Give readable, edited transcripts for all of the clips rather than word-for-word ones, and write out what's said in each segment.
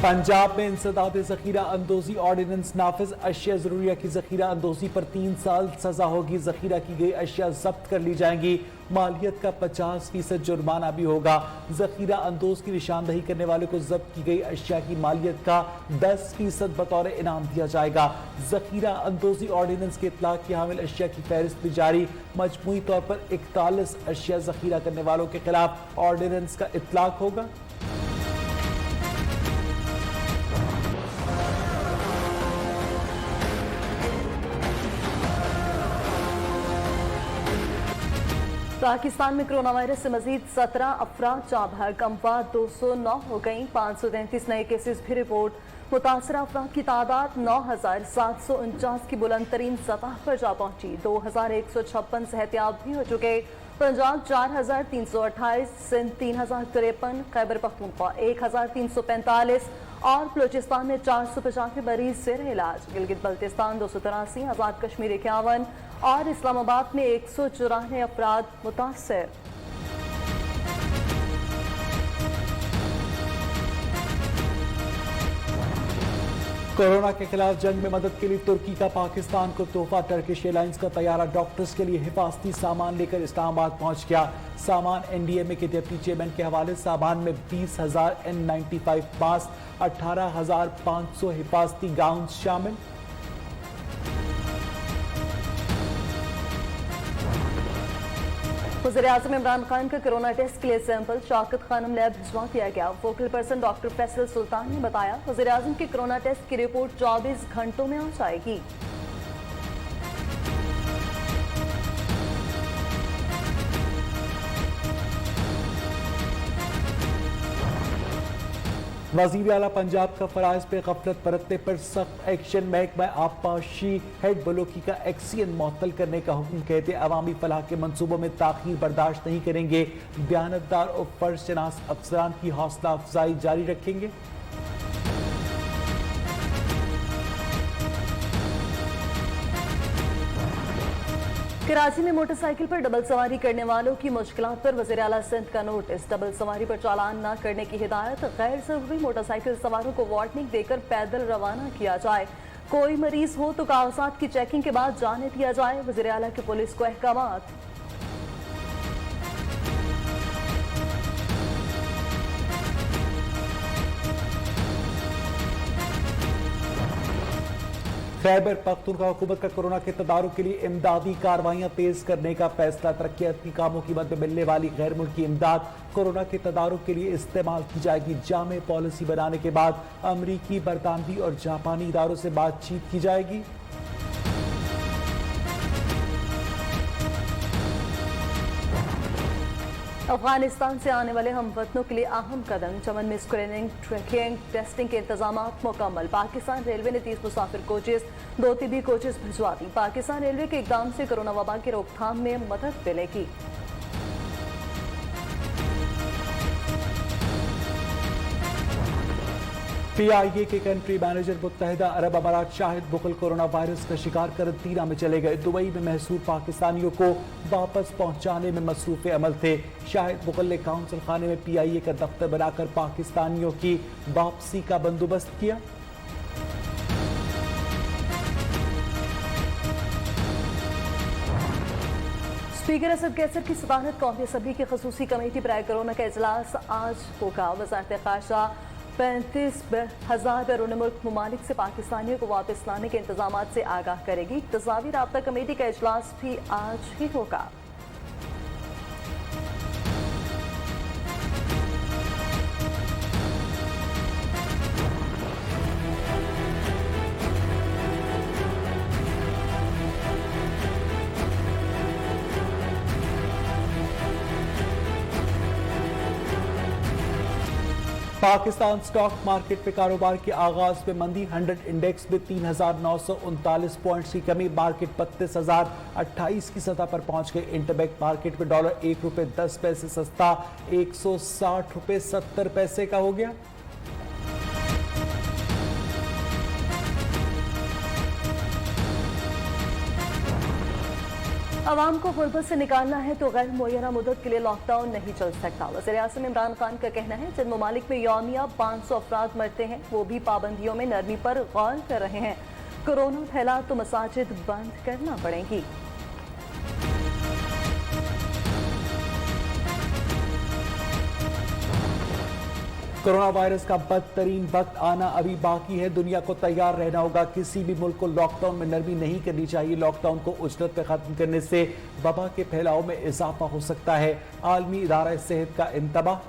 पंजाब में इंसदाद जखीरा अंदोजी ऑर्डिनेंस नाफिज। अशिया जरूरिया की जखीरा अंदोजी पर 3 साल सजा होगी। जखीरा की गई अशिया जब्त कर ली जाएंगी। मालियत का 50% जुर्माना भी होगा। जखीरा अंदोज की निशानदही करने वाले को जब्त की गई अशिया की मालियत का 10% बतौर इनाम दिया जाएगा। जखीरा अंदोजी ऑर्डिनेंस के इतलाक की हामिल अशिया की फहरिस्त भी जारी। मजमूई तौर पर 41 अशिया जखीरा करने वालों के खिलाफ ऑर्डिनेंस का इतलाक होगा। पाकिस्तान में कोरोना वायरस से मजीद 17 अफराद जाँ बहक। अमवात 209 हो गई। 533 नए केसेस भी रिपोर्ट। मुतासरा अफराद की तादाद 9,749 की बुलंद तरीन सतह पर जा पहुंची। 2,156 सेहतियाब भी हो चुके। पंजाब 4,328, सिंध 3,053, खैबर पख्तूनख्वा 1,345 और बलूचिस्तान में 495 मरीज जेर इलाज। गिलगित बल्तिस्तान 283, आजाद कश्मीर 51 और इस्लामाबाद में 194 अफराद मुतासर। कोरोना के खिलाफ जंग में मदद के लिए तुर्की का पाकिस्तान को तोहफा। टर्किश एयरलाइंस का तैयारा डॉक्टर्स के लिए हिफाजती सामान लेकर इस्लामाबाद पहुंच गया। सामान एनडीएमए के डिप्टी चेयरमैन के हवाले सामान में 20,000 N95 मास्क, 18,500 हिफाजती गाउन शामिल। वज़ीर-ए-आज़म इमरान खान का कोरोना टेस्ट के लिए सैंपल शौकत खानम लैब भिजवा दिया गया। वोकल पर्सन डॉक्टर फैसल सुल्तान ने बताया, वज़ीर-ए-आज़म के कोरोना टेस्ट की रिपोर्ट 24 घंटों में आ जाएगी। वज़ीर आला पंजाब का फराइज पे गफलत बरतने पर सख्त एक्शन। महकमा आबपाशी हेड बलोकी का एक्सीएन मुअत्तल करने का हुक्म। कहते अवामी फलाह के मंसूबों में ताखीर बर्दाश्त नहीं करेंगे। बयानतदार और फर्जशनास अफसरान की हौसला अफजाई जारी रखेंगे। कराची में मोटरसाइकिल पर डबल सवारी करने वालों की मुश्किलात पर वज़ीर आला सिंध का नोटिस। डबल सवारी पर चालान न करने की हिदायत। गैर जरूरी मोटरसाइकिल सवारों को वार्निंग देकर पैदल रवाना किया जाए। कोई मरीज हो तो कागजात की चेकिंग के बाद जाने दिया जाए। वज़ीर आला की पुलिस को अहकामात। खैबर पख्तूनख्वा हुकूमत का कोरोना के तदारुक के लिए इमदादी कार्रवाइयां तेज करने का फैसला। तरक्याती कामों की मद में मिलने वाली गैर मुल्की इमदाद कोरोना के तदारुक के लिए इस्तेमाल की जाएगी। जामे पॉलिसी बनाने के बाद अमरीकी, बरतानवी और जापानी इदारों से बातचीत की जाएगी। अफगानिस्तान से आने वाले हम वतनों के लिए अहम कदम। चमन में स्क्रीनिंग, ट्रैकिंग, टेस्टिंग के इंतजाम मुकम्मल। पाकिस्तान रेलवे ने 30 मुसाफिर कोचेस, 2 तिबी कोचेस भिजवा दी। पाकिस्तान रेलवे के इकदाम से कोरोना वबा की रोकथाम में मदद मिलेगी। पीआईए के कंट्री मैनेजर मुत्तहिदा अरब अमारात शाहिद बुकल कोरोना वायरस का शिकार करंतना में चले गए। दुबई में महसूर पाकिस्तानियों को वापस पहुंचाने में मसरूफ अमल थे। शाहिद बुकल ने काउंसिल खाने में पीआईए का दफ्तर बनाकर पाकिस्तानियों की वापसी का बंदोबस्त किया। स्पीकर असद कैसर की सदारत कौमी असम्बली की खसूसी कमेटी बराए कोरोना का इजलास आज होगा। वज़ारत ख़ारजा 35,000 बैरून मुल्क ममालिक से पाकिस्तानियों को वापस लाने के इंतजाम से आगाह करेगी। इक़्तिसादी राब्ता कमेटी का इजलास भी आज ही होगा। पाकिस्तान स्टॉक मार्केट में कारोबार के आगाज में मंदी। 100 इंडेक्स में 3,939 पॉइंट्स की कमी। मार्केट 32,028 की सतह पर पहुंच गई। इंटरबैंक मार्केट में डॉलर ₹1.10 सस्ता 160 रुपए 70 पैसे का हो गया। आवाम को गुर्बत से निकालना है तो गैर मुय्यना मुद्दत के लिए लॉकडाउन नहीं चल सकता। वज़ीर-ए-आज़म इमरान खान का कहना है जिन ममालिक में यौमिया 500 अफराद मरते हैं वो भी पाबंदियों में नरमी पर गौर कर रहे हैं। कोरोना फैला तो मसाजिद बंद करना पड़ेगी। कोरोना वायरस का बदतरीन वक्त आना अभी बाकी है। दुनिया को तैयार रहना होगा। किसी भी मुल्क को लॉकडाउन में नरमी नहीं करनी चाहिए। लॉकडाउन को उजरत पे खत्म करने से वबा के फैलाव में इजाफा हो सकता है। आलमी इदारा सेहत का इंतबाह।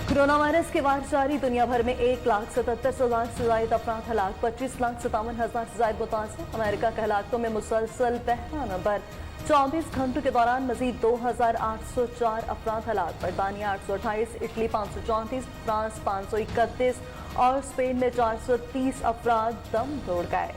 कोरोना वायरस के वार जारी। दुनिया भर में 1,77,000 से ज्यादा अफराद हलाक, 25,57,000 से ज्यादा मुतासर। अमेरिका के हलाकों में मुसलसल पहला नंबर। 24 घंटों के दौरान मजीद 2,804 अफराद हलाक। बरतानिया 828, इटली 534, फ्रांस 531 और स्पेन में 430 अफराद दम तोड़ गए।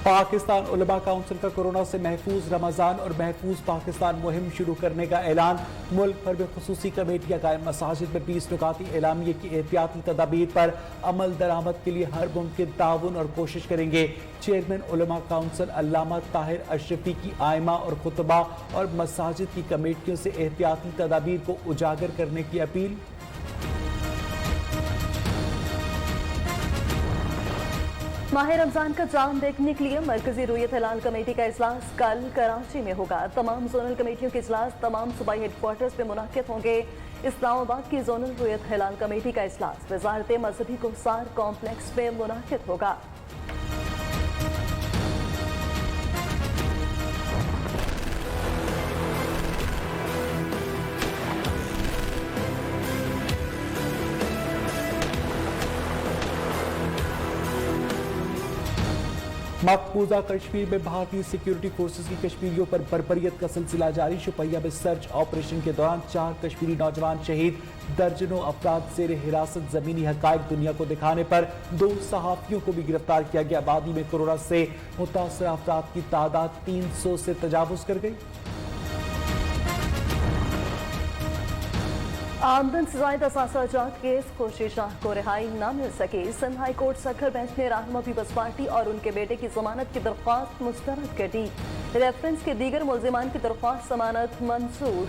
पाकिस्तान उलमा काउंसिल का कोरोना से महफूज रमजान और महफूज पाकिस्तान मुहिम शुरू करने का ऐलान। मुल्क भर में खुसूसी कमेटियां कायम। मसाजिद में 20 नुकाती एलामिये की एहतियाती तदाबीर पर अमल दरामद के लिए हर मुमकिन ताउन और कोशिश करेंगे। चेयरमैन उलमा काउंसिल अल्लामा ताहिर अशरफी की आयमा और खुतबा और मसाजिद की कमेटियों से एहतियाती तदाबीर को उजागर करने की अपील। माह रमजान का चांद देखने के लिए मरकजी रुयत हिलाल कमेटी का इजलास कल कराची में होगा। तमाम जोनल कमेटियों के इजलास तमाम सूबाई हेडक्वार्टर्स में मुनक्किद होंगे। इस्लामाबाद की जोनल रुयत हिलाल कमेटी का इजलास वजारत मजहबी कोसार कॉम्प्लेक्स में मुनक्किद होगा। मकबूजा कश्मीर में भारतीय सिक्योरिटी फोर्सेस की कश्मीरियों पर बर्बरियत का सिलसिला जारी। शुपैया में सर्च ऑपरेशन के दौरान 4 कश्मीरी नौजवान शहीद, दर्जनों अफराद जेर हिरासत। जमीनी हकायक दुनिया को दिखाने पर 2 सहाफियों को भी गिरफ्तार किया गया। आबादी में कोरोना से मुतासर अफराद की तादाद 300 से तजावुज कर गई। आमदन से ज्यादा असासाजात केस खुर्शीद शाह को रिहाई न मिल सकी। Sindh high court Sukkur bench ने रहनुमा पीपल्स पार्टी और उनके बेटे की जमानत की दरख्वास्त मुस्तरद कर दी। रेफरेंस के दीगर मुल्जिमान की दरख्वास्त जमानत मंजूर।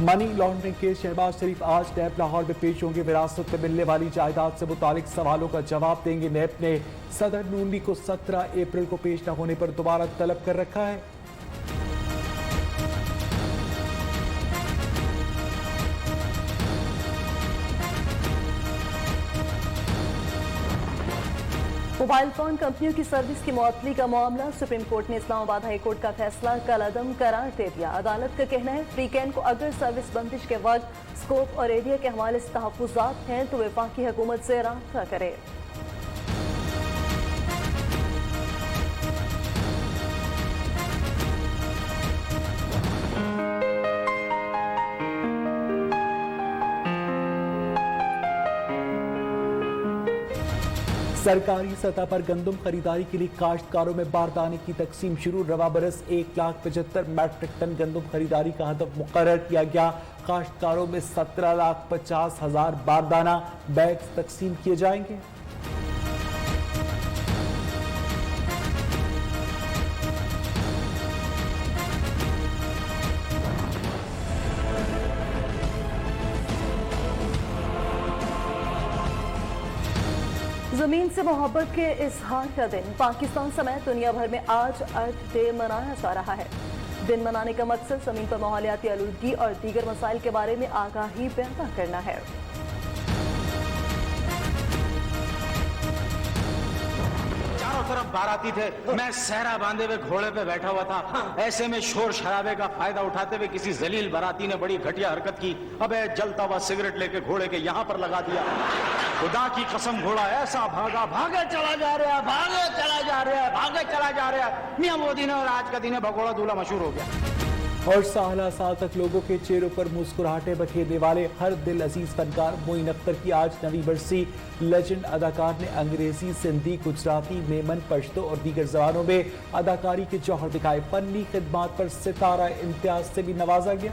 मनी लॉन्ड्रिंग केस शहबाज शरीफ आज नैब लाहौर में पेश होंगे। विरासत में मिलने वाली जायदाद से मुतालिक सवालों का जवाब देंगे। नैब ने सदर नून लीग को 17 अप्रैल को पेश न होने पर दोबारा तलब कर रखा है। मोबाइल फोन कंपनियों की सर्विस की मुअत्तली का मामला। सुप्रीम कोर्ट ने इस्लामाबाद हाई कोर्ट का फैसला कलअदम करार दे दिया। अदालत का कहना है फ्रीकैन को अगर सर्विस बंदिश के वक्त स्कोप और एरिया के हवाले से तहफ्फुज़ात हैं तो वफाकी हुकूमत से राब्ता करे। सरकारी सतह पर गंदम खरीदारी के लिए काश्तकारों में बारदाने की तकसीम शुरू। रवा बरस 1,75,000 मैट्रिक टन गंदम खरीदारी का हदफ मुकर्रर किया गया। काश्तकारों में 17,50,000 बारदाना बैग्स तकसीम किए जाएंगे। जमीन से मोहब्बत के इजहार का दिन। पाकिस्तान समेत दुनिया भर में आज अर्थ डे मनाया जा रहा है। दिन मनाने का मकसद जमीन पर माहौलियाती आलूदगी और दीगर मसाइल के बारे में आगाही पैदा करना है। चारों तरफ बाराती थे, मैं सहरा बांधे हुए घोड़े पे बैठा हुआ था। ऐसे में शोर शराबे का फायदा उठाते हुए किसी जलील बाराती ने बड़ी घटिया हरकत की। अबे जलता हुआ सिगरेट लेके घोड़े के यहाँ पर लगा दिया। खुदा की कसम घोड़ा ऐसा भागा, भागे चला जा रहा है, भागे चला जा रहा है, भागे चला जा रहा है। मियां मोदी ने और आज का दिन भगोड़ा दूल्हा मशहूर हो गया। और साल साल तक लोगों के चेहरों पर मुस्कुराहटें बखेरने वाले हर दिल अजीज फनकार मोइन अख्तर की आज नवी बरसी। लेजेंड अदाकार ने अंग्रेजी, सिंधी, गुजराती, मेमन, पश्तो और दीगर जबानों में अदाकारी के जौहर दिखाए। फनी खिदमात पर सितारा इम्तियाज से भी नवाजा गया।